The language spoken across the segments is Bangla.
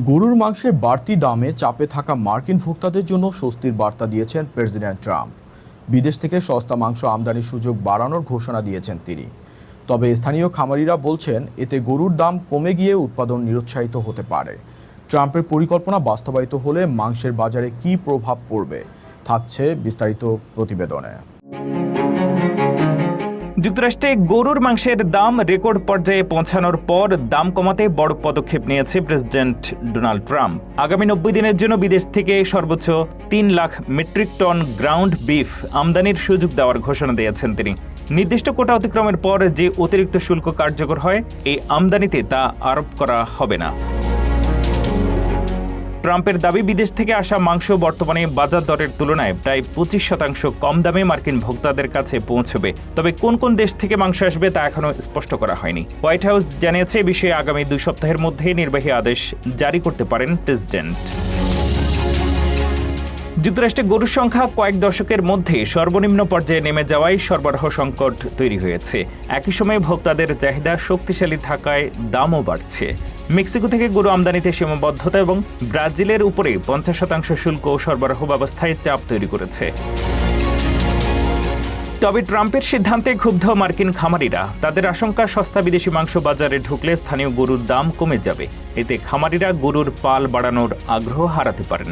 গরুর মাংসের বাড়তি দামে চাপে থাকা মার্কিন ভোক্তাদের জন্য স্বস্তির বার্তা দিয়েছেন প্রেসিডেন্ট ট্রাম্প। বিদেশ থেকে সস্তা মাংস আমদানির সুযোগ বাড়ানোর ঘোষণা দিয়েছেন তিনি। তবে স্থানীয় খামারিরা বলছেন এতে গরুর দাম কমে গিয়ে উৎপাদন নিরুৎসাহিত হতে পারে। ট্রাম্পের পরিকল্পনা বাস্তবায়িত হলে মাংসের বাজারে কী প্রভাব পড়বে থাকছে বিস্তারিত প্রতিবেদনে। যুক্তরাষ্ট্রে গরুর মাংসের দাম রেকর্ড পর্যায়ে পৌঁছানোর পর দাম কমাতে বড় পদক্ষেপ নিয়েছে প্রেসিডেন্ট ডোনাল্ড ট্রাম্প। আগামী 90 দিনের জন্য বিদেশ থেকে সর্বোচ্চ 3 lakh metric ton ground beef আমদানির সুযোগ দেওয়ার ঘোষণা দিয়েছেন তিনি। নির্দিষ্ট কোটা অতিক্রমের পর যে অতিরিক্ত শুল্ক কার্যকর হয়, এই আমদানিতে তা আরোপ করা হবে না। ট্রাম্পের দাবি, বিদেশ থেকে আসা মাংস বর্তমানে বাজার দরের তুলনায় প্রায় 25% কম দামে মার্কিন ভোক্তাদের কাছে পৌঁছবে। তবে কোন কোন দেশ থেকে মাংস আসবে তা এখনো স্পষ্ট করা হয়নি। হোয়াইট হাউস জানিয়েছে এ বিষয়ে আগামী 2 সপ্তাহের মধ্যে নির্বাহী আদেশ জারি করতে পারেন প্রেসিডেন্ট। যুক্তরাষ্ট্রে গরুর সংখ্যা কয়েক দশকের মধ্যে সর্বনিম্ন পর্যায়ে নেমে যাওয়ায় সরবরাহ সংকট তৈরি হয়েছে। একই সময়ে ভোক্তাদের চাহিদা শক্তিশালী থাকায় দামও বাড়ছে। মেক্সিকো থেকে গরু আমদানিতে সীমাবদ্ধতা এবং ব্রাজিলের উপরে 50% শুল্ক ও সরবরাহ ব্যবস্থায় চাপ তৈরি করেছে। তবে ট্রাম্পের সিদ্ধান্তে ক্ষুব্ধ মার্কিন খামারিরা তাদের আশঙ্কা, সস্তা বিদেশি মাংস বাজারে ঢুকলে স্থানীয় গরুর দাম কমে যাবে। এতে খামারিরা গরুর পাল বাড়ানোর আগ্রহ হারাতে পারেন।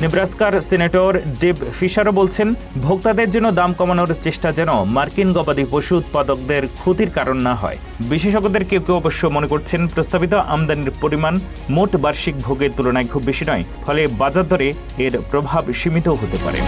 নেব্রাস্কার সিনেটর ডেব ফিশারও বলছেন, ভোক্তাদের জন্য দাম কমানোর চেষ্টা যেন মার্কিন গবাদি পশু উৎপাদকদের ক্ষতির কারণ না হয়। বিশেষজ্ঞদের কেউ কেউ অবশ্য মনে করছেন, প্রস্তাবিত আমদানির পরিমাণ মোট বার্ষিক ভোগের তুলনায় খুব বেশি নয়, ফলে বাজার দরে এর প্রভাব সীমিত হতে পারে।